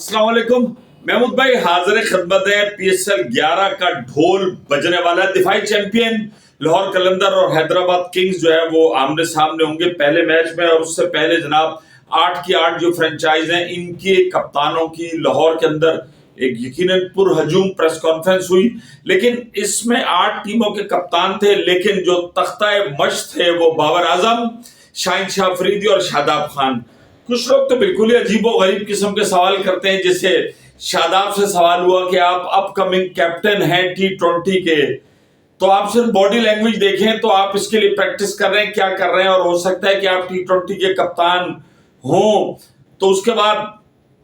अस्सलाम वालेकुम। महमूद भाई हाजिर खिदमत है। पीएसएल 11 का ढोल बजने वाला है। दिफाई चैंपियन लाहौर कलंदर और हैदराबाद किंग्स जो है वो आमने सामने होंगे पहले मैच में। और उससे पहले जनाब 8 की 8 जो फ्रेंचाइज हैं इनके कप्तानों की लाहौर के अंदर एक यकीनन पुरहजूम प्रेस कॉन्फ्रेंस हुई। लेकिन इसमें 8 टीमों के कप्तान थे, लेकिन जो तख्ता मश्क थे वो बाबर आजम, शाहिन शाह अफरीदी और शादाब खान। कुछ लोग तो बिल्कुल ही अजीबो गरीब किस्म के सवाल करते हैं। जैसे शादाब से सवाल हुआ कि आप अपकमिंग कैप्टन हैं T20 के, तो आप सिर्फ बॉडी लैंग्वेज देखें तो आप इसके लिए प्रैक्टिस कर रहे हैं, क्या कर रहे हैं, और हो सकता है कि आप T20 के कप्तान हो। तो उसके बाद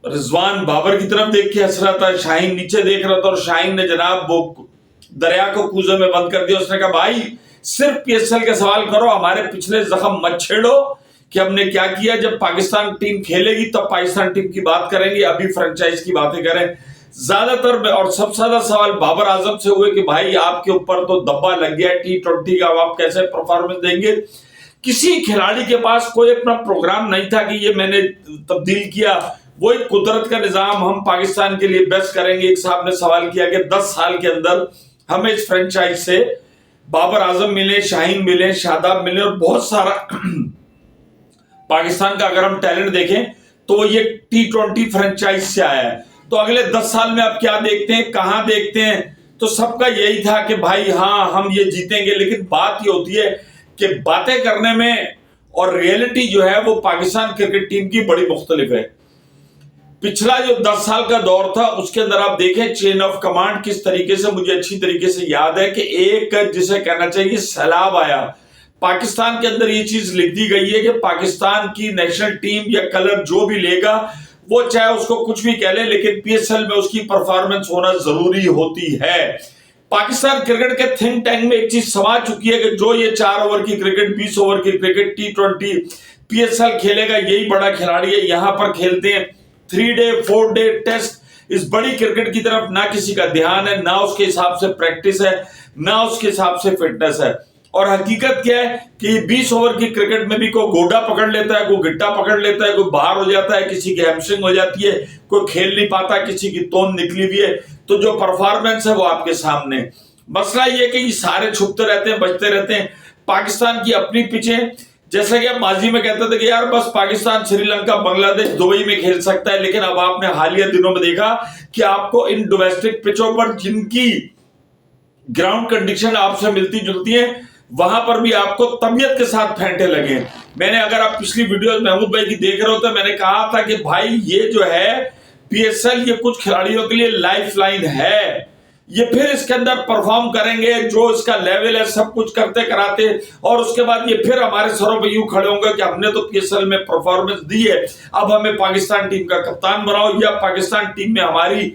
रिजवान बाबर की तरफ देख के हंस रहा था, शाहीन नीचे देख रहा था, और शाहीन ने जनाब वो दरिया को कूजे में बंद कर दिया। उसने कहा भाई सिर्फ पीएसएल के सवाल करो, हमारे पिछले जख्म मत छेड़ो कि हमने क्या किया। जब पाकिस्तान टीम खेलेगी तब पाकिस्तान टीम की बात करेंगे, अभी फ्रेंचाइज की बातें करें। ज्यादातर और सबसे ज्यादा सवाल बाबर आजम से हुए कि भाई आपके ऊपर तो दब्बा लग गया T20 का, आप कैसे परफॉर्मेंस देंगे। किसी खिलाड़ी के पास कोई अपना प्रोग्राम नहीं था कि ये मैंने तब्दील किया, वो एक कुदरत का निजाम, हम पाकिस्तान के लिए बेस्ट करेंगे। एक साहब ने सवाल किया कि 10 साल के अंदर हमें इस फ्रेंचाइज से बाबर आजम मिले, शाहीन मिले, शादाब मिले और बहुत सारा पाकिस्तान का अगर हम टैलेंट देखें तो ये T20 फ्रेंचाइज से आया है। तो अगले 10 साल में आप क्या देखते हैं, कहां देखते हैं। तो सबका यही था कि भाई हाँ हम ये जीतेंगे। लेकिन बात ये होती है कि बातें करने में और रियलिटी जो है वो पाकिस्तान क्रिकेट टीम की बड़ी मुख्तलिफ है। पिछला जो 10 साल का दौर था उसके अंदर आप देखें चेन ऑफ कमांड किस तरीके से, मुझे अच्छी तरीके से याद है कि एक जिसे कहना चाहिए सैलाब आया। पाकिस्तान के अंदर ये चीज लिख दी गई है कि पाकिस्तान की नेशनल टीम या कलर जो भी लेगा वो चाहे उसको कुछ भी कह ले, लेकिन पीएसएल में उसकी परफॉर्मेंस होना जरूरी होती है। पाकिस्तान क्रिकेट के थिंक टैंक में एक चीज समा चुकी है कि जो ये 4 ओवर की क्रिकेट, 20 ओवर की क्रिकेट T20 पीएसएल खेलेगा यही बड़ा खिलाड़ी है। यहां पर खेलते हैं 3 डे 4 डे टेस्ट। इस बड़ी क्रिकेट की तरफ ना किसी का ध्यान है, ना उसके हिसाब से प्रैक्टिस है, ना उसके हिसाब से फिटनेस है। और हकीकत क्या है कि 20 ओवर की क्रिकेट में भी कोई गोडा पकड़ लेता है, कोई गिट्टा पकड़ लेता है, कोई बाहर हो जाता है, किसी की हैमस्ट्रिंग हो जाती है, कोई खेल नहीं पाता, किसी की तोंद निकली हुई है। तो जो परफॉर्मेंस है वो आपके सामने। मसला ये कि ये सारे छुपते रहते हैं, बचते रहते हैं। पाकिस्तान की अपनी पिचें, जैसा कि आप माजी में कहते थे कि यार बस पाकिस्तान श्रीलंका बांग्लादेश दुबई में खेल सकता है, लेकिन अब आपने हालिया दिनों में देखा कि आपको इन डोमेस्टिक पिचों पर जिनकी ग्राउंड कंडीशन आपसे मिलती जुलती है वहां पर भी आपको तबीयत के साथ फेंटे लगे। मैंने, अगर आप पिछली वीडियो महमूद भाई की देख रहे हो तो मैंने कहा था कि भाई ये जो है पीएसएल ये कुछ खिलाड़ियों के लिए लाइफ लाइन है। ये फिर इसके अंदर परफॉर्म करेंगे, जो इसका लेवल है सब कुछ करते कराते, और उसके बाद ये फिर हमारे सरों पे यूं खड़े होंगे कि हमने तो पीएसएल में परफॉर्मेंस दी है, अब हमें पाकिस्तान टीम का कप्तान बनाओ या पाकिस्तान टीम में हमारी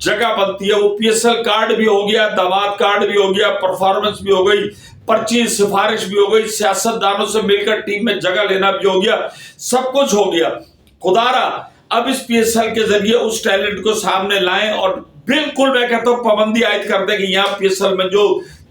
जगह बनती है। वो पीएसएल कार्ड भी हो गया, दामाद कार्ड भी हो गया, परफॉर्मेंस भी हो गई, पर्ची सिफारिश भी हो गई, सियासतदानों से मिलकर टीम में जगह लेना भी हो गया, सब कुछ हो गया। खुदारा अब इस पीएसएल के जरिए उस टैलेंट को सामने लाएं और बिल्कुल मैं कहता हूं पाबंदी आयद कर दें कि यहां पीएसएल में जो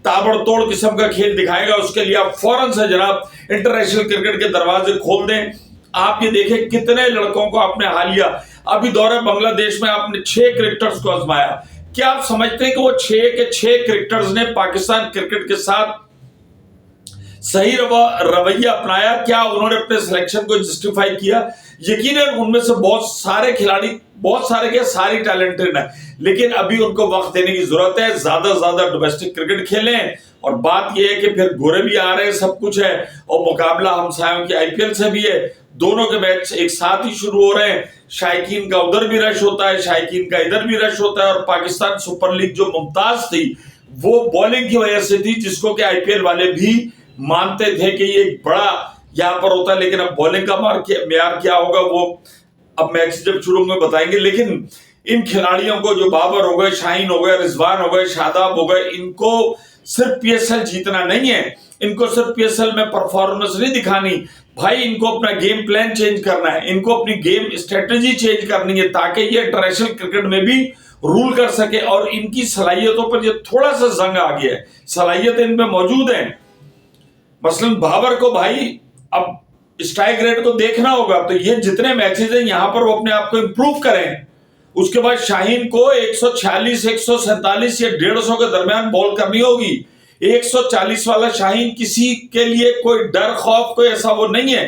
ताबड़तोड़ किस्म का खेल दिखाएगा उसके लिए आप फौरन से जनाब इंटरनेशनल क्रिकेट के दरवाजे खोल दें। आप ये देखें कितने लड़कों को आपने हालिया, अभी दौरे बांग्लादेश में आपने 6 क्रिकेटर्स को आजमाया। क्या आप समझते हैं कि वो 6 के 6 क्रिकेटर्स ने पाकिस्तान क्रिकेट के साथ सही रवैया अपनाया? क्या उन्होंने अपने सिलेक्शन को जस्टिफाई किया? यकीनन उनमें से बहुत सारे खिलाड़ी, बहुत सारे क्या सारी टैलेंटेड है, लेकिन अभी उनको वक्त देने की जरूरत है। ज्यादा से ज्यादा डोमेस्टिक क्रिकेट खेलें। और बात यह है कि फिर गोरे भी आ रहे हैं, सब कुछ है, और मुकाबला हमसायों की आईपीएल से भी है। दोनों के मैच एक साथ ही शुरू हो रहे हैं। शायकीन का उधर भी रश होता है, शायकीन का इधर भी रश होता है। और पाकिस्तान सुपर लीग जो मुमताज थी वो बॉलिंग की वजह से थी, जिसको कि आईपीएल वाले भी मानते थे कि ये बड़ा यहां पर होता है। लेकिन अब बॉलिंग का म्यार क्या होगा वो अब मैच जब शुरू में बताएंगे। लेकिन इन खिलाड़ियों को, जो बाबर हो गए, शाहीन हो गए, रिजवान हो गए, शादाब हो गए, इनको सिर्फ पीएसएल जीतना नहीं है, इनको सिर्फ पीएसएल में परफॉर्मेंस नहीं दिखानी भाई, इनको अपना गेम प्लान चेंज करना है, इनको अपनी गेम स्ट्रेटेजी चेंज करनी है ताकि ये इंटरनेशनल क्रिकेट में भी रूल कर सके। और इनकी सलाहियतों पर ये थोड़ा सा जंग आ गया है, सलाहियत इनमें मौजूद है। मसलन बाबर को भाई अब स्ट्राइक रेट को देखना होगा, तो ये जितने मैचेस हैं यहां पर वो अपने आप को इंप्रूव करें, उसके बाद शाहीन को 146, 147 या 150 के दरमियान बॉल करनी होगी। 140 वाला शाहीन किसी के लिए कोई डर खौफ कोई ऐसा वो नहीं है।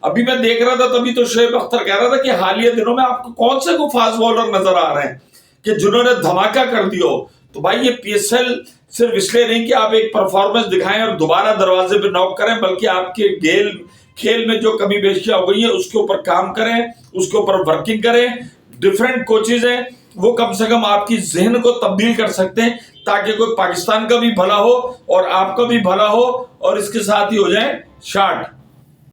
अभी मैं देख रहा था, तभी तो शोएब अख्तर कह रहा था कि हालिया दिनों में आपको कौन से को फास्ट बॉलर नजर आ रहे हैं कि जिन्होंने धमाका कर दिया हो। तो भाई ये पीएसएल सिर्फ इसलिए नहीं कि आप एक परफॉर्मेंस दिखाएं और दोबारा दरवाजे पे नॉक करें, बल्कि आपके खेल में जो कमी बेशियां हो गई है उसके ऊपर काम करें, उसके ऊपर वर्किंग करें। डिफरेंट कोचेज हैं, वो कम से कम आपकी जहन को तब्दील कर सकते हैं, ताकि कोई पाकिस्तान का भी भला हो और आपका भी भला हो, और इसके साथ ही हो जाए शार्ट।